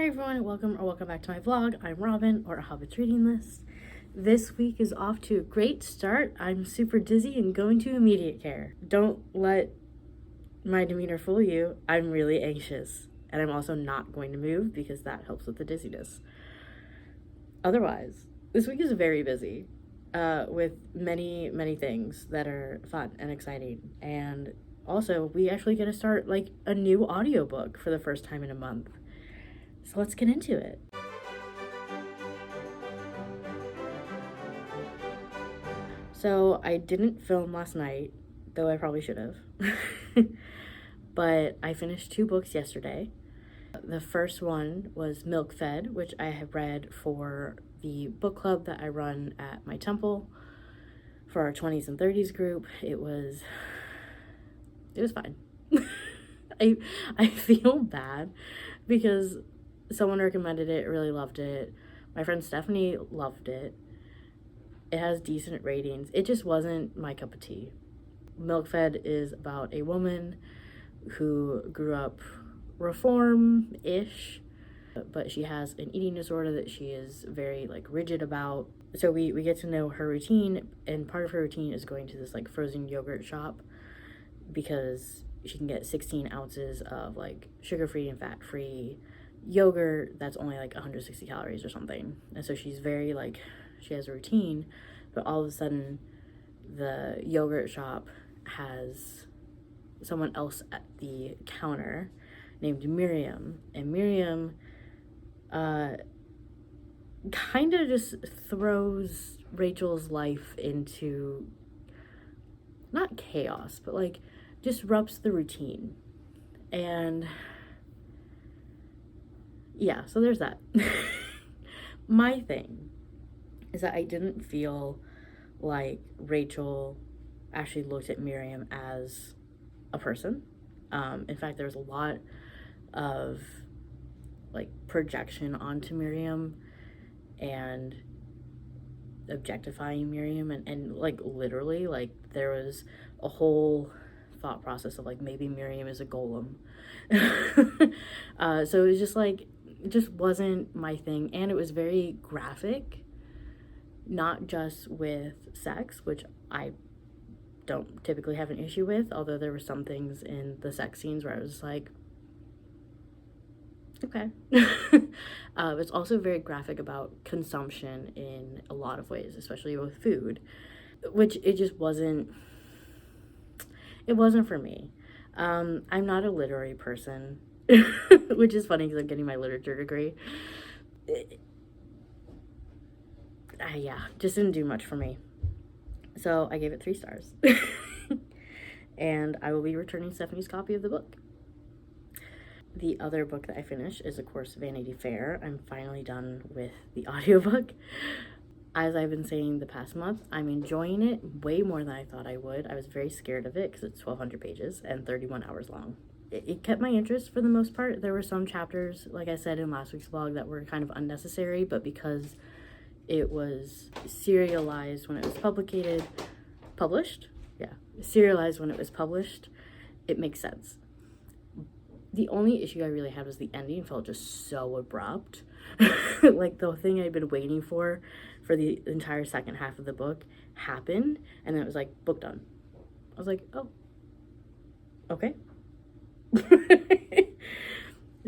Hi everyone, welcome back to my vlog. I'm Robin, or Hobbit's reading list. This week is off to a great start. I'm super dizzy and going to immediate care. Don't let my demeanor fool you. I'm really anxious, and I'm also not going to move because that helps with the dizziness. Otherwise, this week is very busy with many things that are fun and exciting. And also, we actually get to start like a new audiobook for the first time in a month. So let's get into it. So I didn't film last night, though I probably should have. But I finished 2 books yesterday. The first one was Milk Fed, which I have read for the book club that I run at my temple for our 20s and 30s group. It was fine. I feel bad because someone recommended it, really loved it. My friend Stephanie loved it. It has decent ratings. It just wasn't my cup of tea. Milk Fed is about a woman who grew up reform-ish, but she has an eating disorder that she is very rigid about. So we get to know her routine, and part of her routine is going to this frozen yogurt shop because she can get 16 ounces of sugar-free and fat-free yogurt that's only 160 calories or something. And so she's very she has a routine, but all of a sudden the yogurt shop has someone else at the counter named Miriam, and Miriam kind of just throws Rachel's life into not chaos, but disrupts the routine. And yeah, so there's that. My thing is that I didn't feel like Rachel actually looked at Miriam as a person. In fact, there was a lot of projection onto Miriam and objectifying Miriam, and literally there was a whole thought process of maybe Miriam is a golem. So it was just it just wasn't my thing, and it was very graphic, not just with sex, which I don't typically have an issue with, although there were some things in the sex scenes where I was okay. It's also very graphic about consumption in a lot of ways, especially with food, which it just wasn't for me. I'm not a literary person, which is funny because I'm getting my literature degree. Yeah, just didn't do much for me. So I gave it 3 stars. And I will be returning Stephanie's copy of the book. The other book that I finished is, of course, Vanity Fair. I'm finally done with the audiobook. As I've been saying the past month, I'm enjoying it way more than I thought I would. I was very scared of it because it's 1,200 pages and 31 hours long. It kept my interest for the most part. There were some chapters, like I said in last week's vlog, that were kind of unnecessary, but because it was serialized when it was serialized when it was published, it makes sense. The only issue I really had was the ending felt just so abrupt. The thing I'd been waiting for the entire second half of the book happened, and then it was book done. I was oh, okay.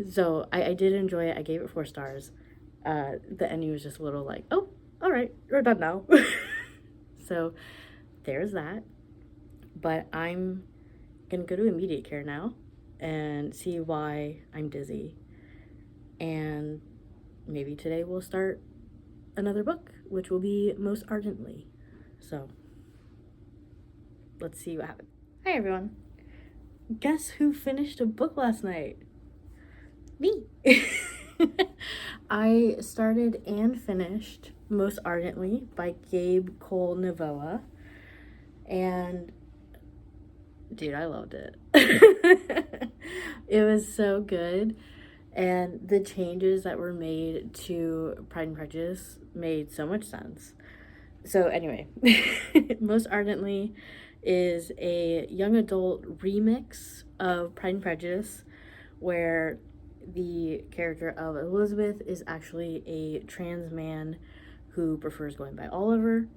So I did enjoy it. I gave it 4 stars. The ending was just a little oh, all right, we're done now. So there's that. But I'm gonna go to immediate care now and see why I'm dizzy. And maybe today we'll start another book, which will be Most Ardently. So let's see what happens. Hi everyone. Guess who finished a book last night? Me. I started and finished Most Ardently by Gabe Novoa, and dude, I loved it. It was so good, and the changes that were made to Pride and Prejudice made so much sense. So anyway, Most Ardently is a young adult remix of Pride and Prejudice where the character of Elizabeth is actually a trans man who prefers going by Oliver,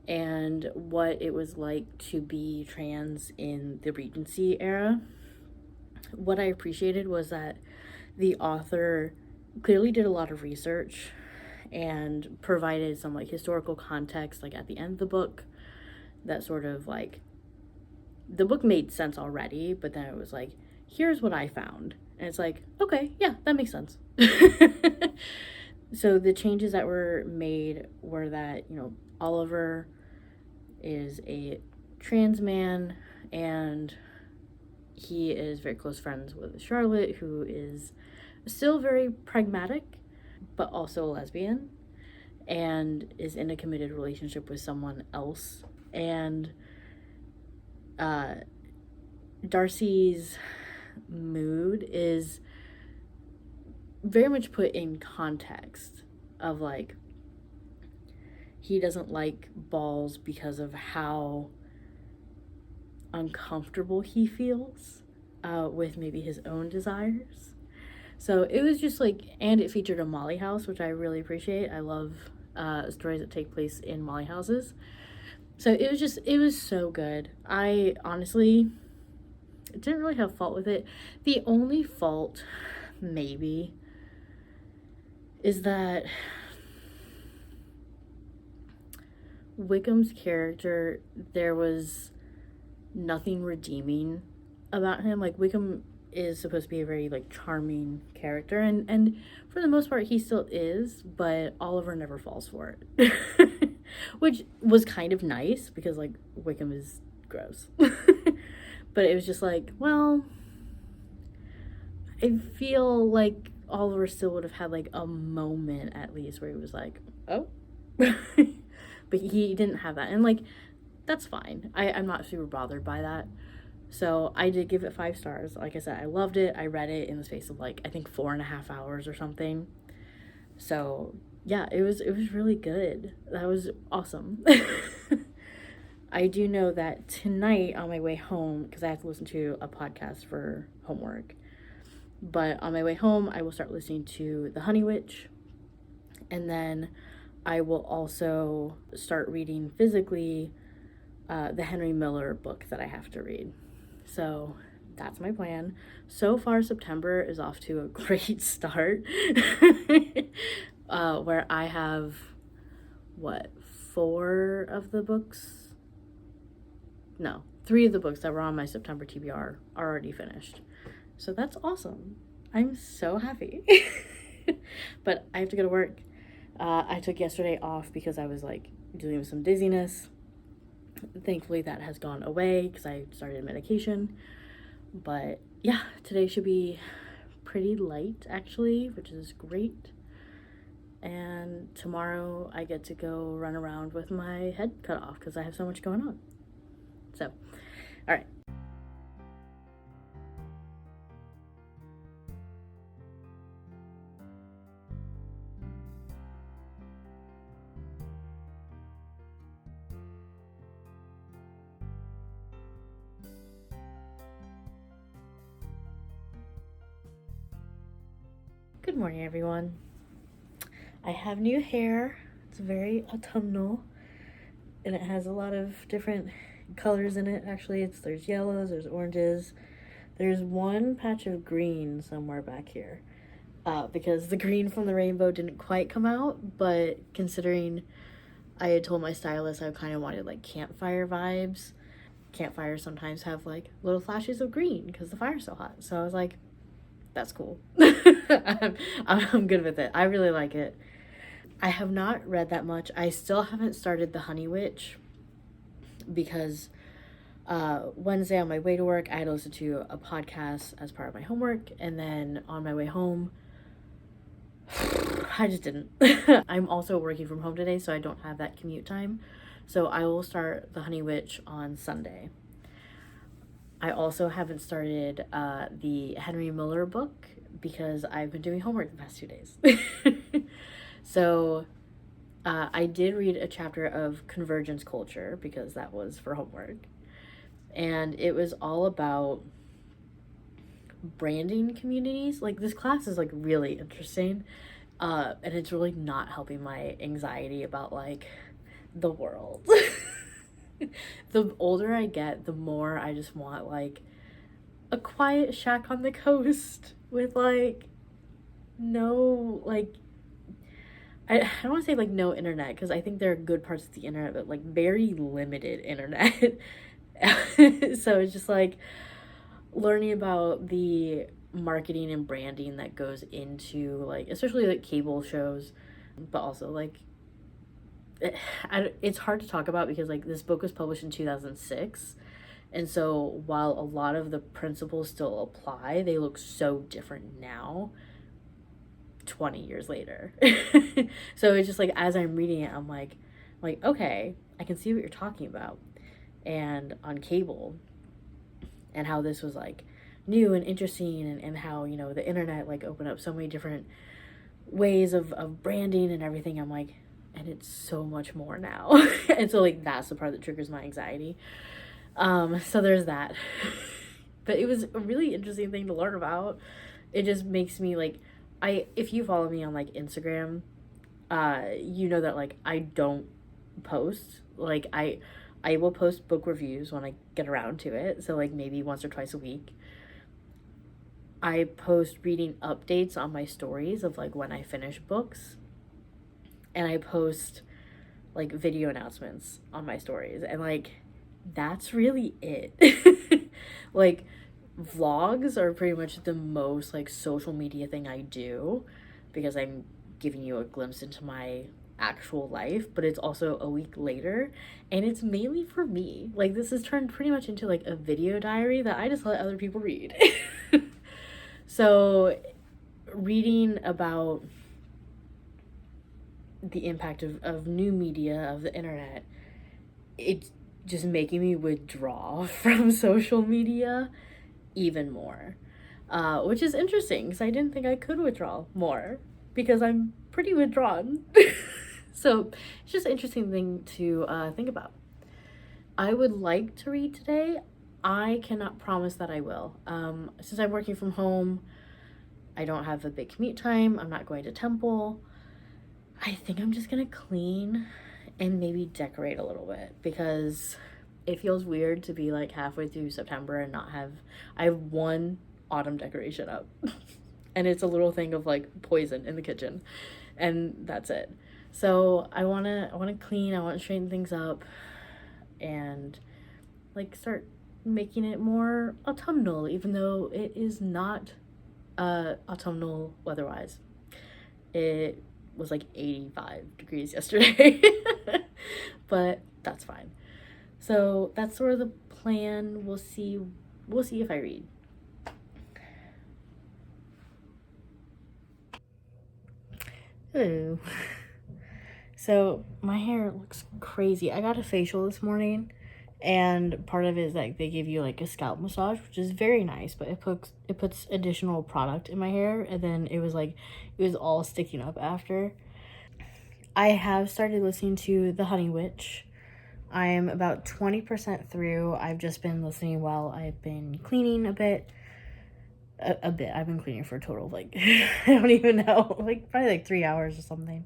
and what it was like to be trans in the Regency era. What I appreciated was that the author clearly did a lot of research and provided some like historical context like at the end of the book that sort of like, the book made sense already, but then it was like, here's what I found, and it's like, okay, yeah, that makes sense. So the changes that were made were that, you know, Oliver is a trans man and he is very close friends with Charlotte, who is still very pragmatic but also a lesbian and is in a committed relationship with someone else. And Darcy's mood is very much put in context of like, he doesn't like balls because of how uncomfortable he feels with maybe his own desires. So it was just like, and it featured a Molly house, which I really appreciate. I love stories that take place in Molly houses. So it was so good. I honestly didn't really have fault with it. The only fault, maybe, is that Wickham's character, there was nothing redeeming about him. Like, Wickham is supposed to be a very like charming character, and for the most part he still is, but Oliver never falls for it. Which was kind of nice because like Wickham is gross. But it was just like, well, I feel like Oliver still would have had like a moment at least where he was like, oh. But he didn't have that, and like, that's fine. I'm not super bothered by that. So I did give it 5 stars. Like I said, I loved it. I read it in the space of like, I think 4.5 hours or something. So yeah, it was really good. That was awesome. I do know that tonight on my way home, because I have to listen to a podcast for homework, but on my way home I will start listening to The Honey Witch, and then I will also start reading physically the Henry Miller book that I have to read. So that's my plan. So far, September is off to a great start. Where I have, 4 of the books? No, 3 of the books that were on my September TBR are already finished. So that's awesome. I'm so happy. But I have to go to work. I took yesterday off because I was like dealing with some dizziness. Thankfully that has gone away because I started medication. But yeah, today should be pretty light actually, which is great. And tomorrow I get to go run around with my head cut off because I have so much going on. So, all right. Good morning, everyone. I have new hair. It's very autumnal, and it has a lot of different colors in it. Actually, there's yellows, there's oranges, there's one patch of green somewhere back here, because the green from the rainbow didn't quite come out, but considering I had told my stylist I kind of wanted like campfire vibes, campfires sometimes have like little flashes of green because the fire's so hot, so I was like, that's cool. I'm good with it. I really like it. I have not read that much. I still haven't started The Honey Witch because Wednesday on my way to work, I had to listen to a podcast as part of my homework, and then on my way home, I just didn't. I'm also working from home today, so I don't have that commute time. So I will start The Honey Witch on Sunday. I also haven't started the Henry Miller book because I've been doing homework the past 2 days. So I did read a chapter of Convergence culture because that was for homework. And it was all about branding communities. Like, this class is like really interesting, and it's really not helping my anxiety about like the world. The older I get, the more I just want like a quiet shack on the coast with like no like I don't want to say like no internet, because I think there are good parts of the internet, but like very limited internet. So it's just like learning about the marketing and branding that goes into like, especially like cable shows, but also like it's hard to talk about because like this book was published in 2006, and so while a lot of the principles still apply, they look so different now 20 years later. So it's just like, as I'm reading it, I'm like okay, I can see what you're talking about, and on cable, and how this was like new and interesting, and how, you know, the internet like opened up so many different ways of branding and everything. I'm like, and it's so much more now. And so like that's the part that triggers my anxiety. So there's that. But it was a really interesting thing to learn about. It just makes me like, if you follow me on like Instagram, you know that like I don't post. Like I will post book reviews when I get around to it. So like maybe once or twice a week. I post reading updates on my stories of like when I finish books. And I post like video announcements on my stories. And like that's really it. Like vlogs are pretty much the most like social media thing I do, because I'm giving you a glimpse into my actual life, but it's also a week later, and it's mainly for me. Like this has turned pretty much into like a video diary that I just let other people read. So reading about the impact of new media, of the internet, it's just making me withdraw from social media even more, which is interesting because I didn't think I could withdraw more because I'm pretty withdrawn. So it's just an interesting thing to think about. I would like to read today. I cannot promise that I will. Since I'm working from home, I don't have a big commute time. I'm not going to temple. I think I'm just gonna clean and maybe decorate a little bit, because it feels weird to be like halfway through September and not have, I have one autumn decoration up and it's a little thing of like poison in the kitchen, and that's it. So I want to clean, I want to straighten things up and like start making it more autumnal, even though it is not autumnal weather-wise. It was like 85 degrees yesterday. But that's fine. So that's sort of the plan. We'll see if I read. Hello. So my hair looks crazy. I got a facial this morning, and part of it is like they give you like a scalp massage, which is very nice, but it puts additional product in my hair, and then it was all sticking up after. I have started listening to The Honey Witch. I'm about 20% through. I've just been listening while I've been cleaning a bit. A bit. I've been cleaning for a total of like, I don't even know, like probably like 3 hours or something.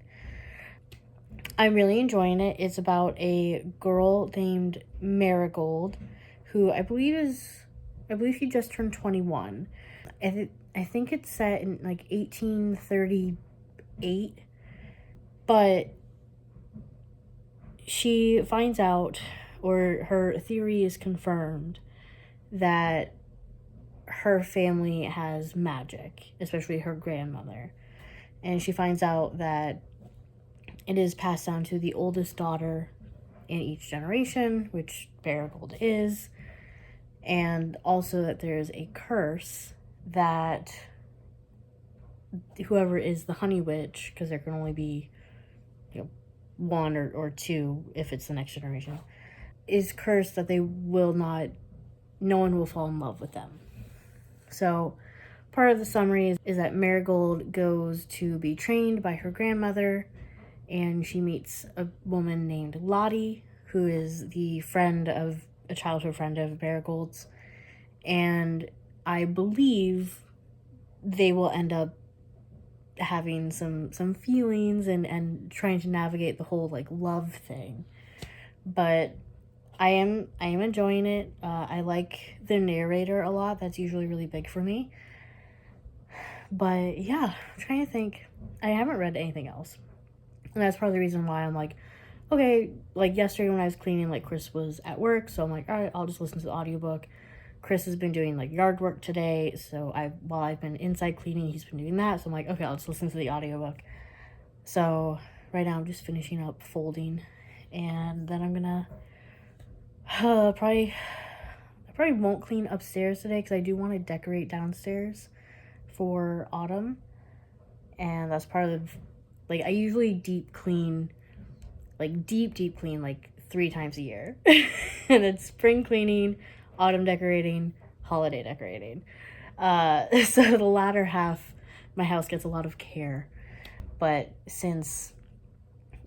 I'm really enjoying it. It's about a girl named Marigold, who I believe she just turned 21. I think it's set in like 1838, but she finds out, or her theory is confirmed, that her family has magic, especially her grandmother. And she finds out that it is passed down to the oldest daughter in each generation, which Marigold is, and also that there's a curse that whoever is the Honey Witch, because there can only be, you know, one or two if it's the next generation, is cursed that no one will fall in love with them. So part of the summary is that Marigold goes to be trained by her grandmother, and she meets a woman named Lottie, who is a childhood friend of Marigold's, and I believe they will end up having some feelings and trying to navigate the whole like love thing. But I am enjoying it. I like the narrator a lot. That's usually really big for me. But yeah, I'm trying to think. I haven't read anything else. And that's part of the reason why I'm like, okay, like yesterday when I was cleaning, like Chris was at work, so I'm like, all right, I'll just listen to the audiobook. Chris has been doing like yard work today, so while I've been inside cleaning, he's been doing that. So I'm like, okay, I'll just listen to the audiobook. So right now I'm just finishing up folding, and then I'm gonna I probably won't clean upstairs today because I do want to decorate downstairs for autumn, and that's part of like I usually deep clean like 3 times a year. And it's spring cleaning, autumn decorating, holiday decorating. So the latter half, my house gets a lot of care. But since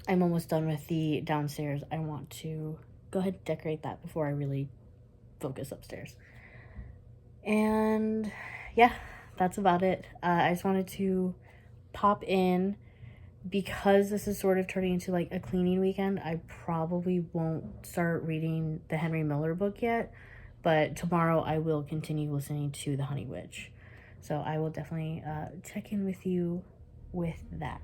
I'm almost done with the downstairs, I want to go ahead and decorate that before I really focus upstairs. And yeah, that's about it. I just wanted to pop in because this is sort of turning into like a cleaning weekend. I probably won't start reading the Henry Miller book yet, but tomorrow I will continue listening to The Honey Witch. So I will definitely check in with you with that.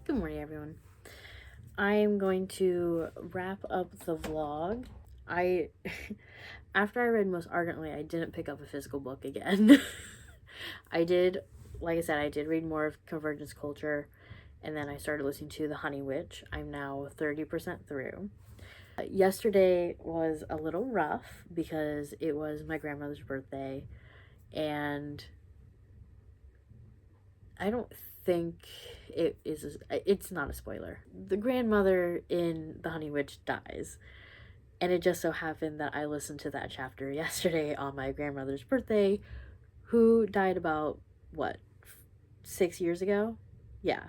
Good morning, everyone. I am going to wrap up the vlog. After I read Most Ardently, I didn't pick up a physical book again. I did, like I said, I did read more of Convergence Culture, and then I started listening to The Honey Witch. I'm now 30% through. Yesterday was a little rough because it was my grandmother's birthday, and I don't think it's not a spoiler. The grandmother in The Honey Witch dies, and it just so happened that I listened to that chapter yesterday on my grandmother's birthday, who died about, 6 years ago? Yeah.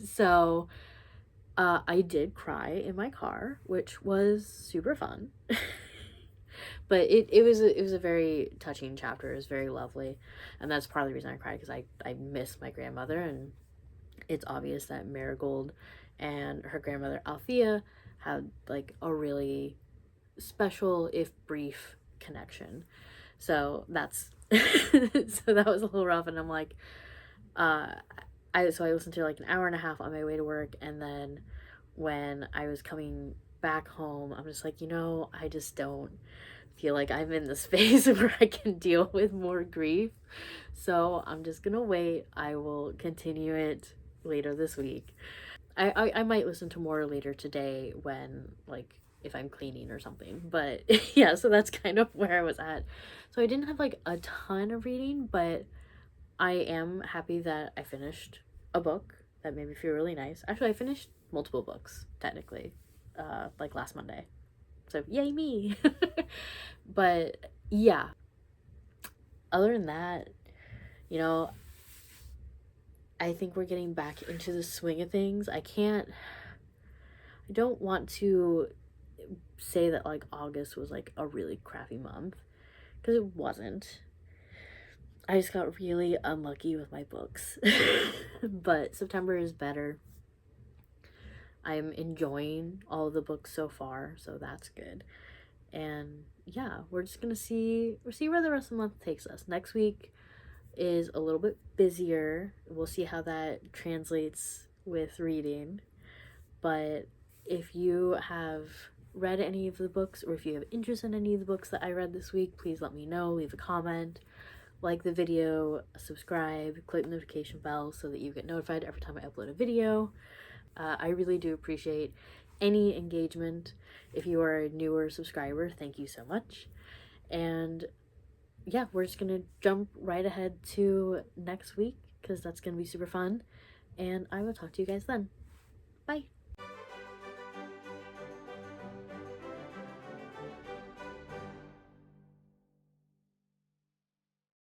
So I did cry in my car, which was super fun. But it was a very touching chapter. It was very lovely, and that's part of the reason I cried, because I miss my grandmother, and it's obvious that Marigold and her grandmother Althea had like a really special, if brief, connection. So that's so that was a little rough, and I'm like, I listened to like an hour and a half on my way to work, and then when I was coming back home, I'm just like, I just don't feel like I'm in the space where I can deal with more grief. So I'm just gonna wait. I will continue it later this week. I might listen to more later today when, like, if I'm cleaning or something. But yeah, so that's kind of where I was at. So I didn't have like a ton of reading, but I am happy that I finished a book. That made me feel really nice. Actually, I finished multiple books, technically, like last Monday. So yay me. But yeah, other than that, I think we're getting back into the swing of things. I don't want to say that like August was like a really crappy month, because it wasn't. I just got really unlucky with my books. But September is better. I'm enjoying all of the books so far, so that's good. And yeah, we're just gonna see where the rest of the month takes us. Next week is a little bit busier. We'll see how that translates with reading. But if you have read any of the books, or if you have interest in any of the books that I read this week, please let me know. Leave a comment, like the video, subscribe, click the notification bell so that you get notified every time I upload a video. I really do appreciate any engagement. If you are a newer subscriber, thank you so much. And yeah, we're just gonna jump right ahead to next week, because that's gonna be super fun. And I will talk to you guys then. Bye.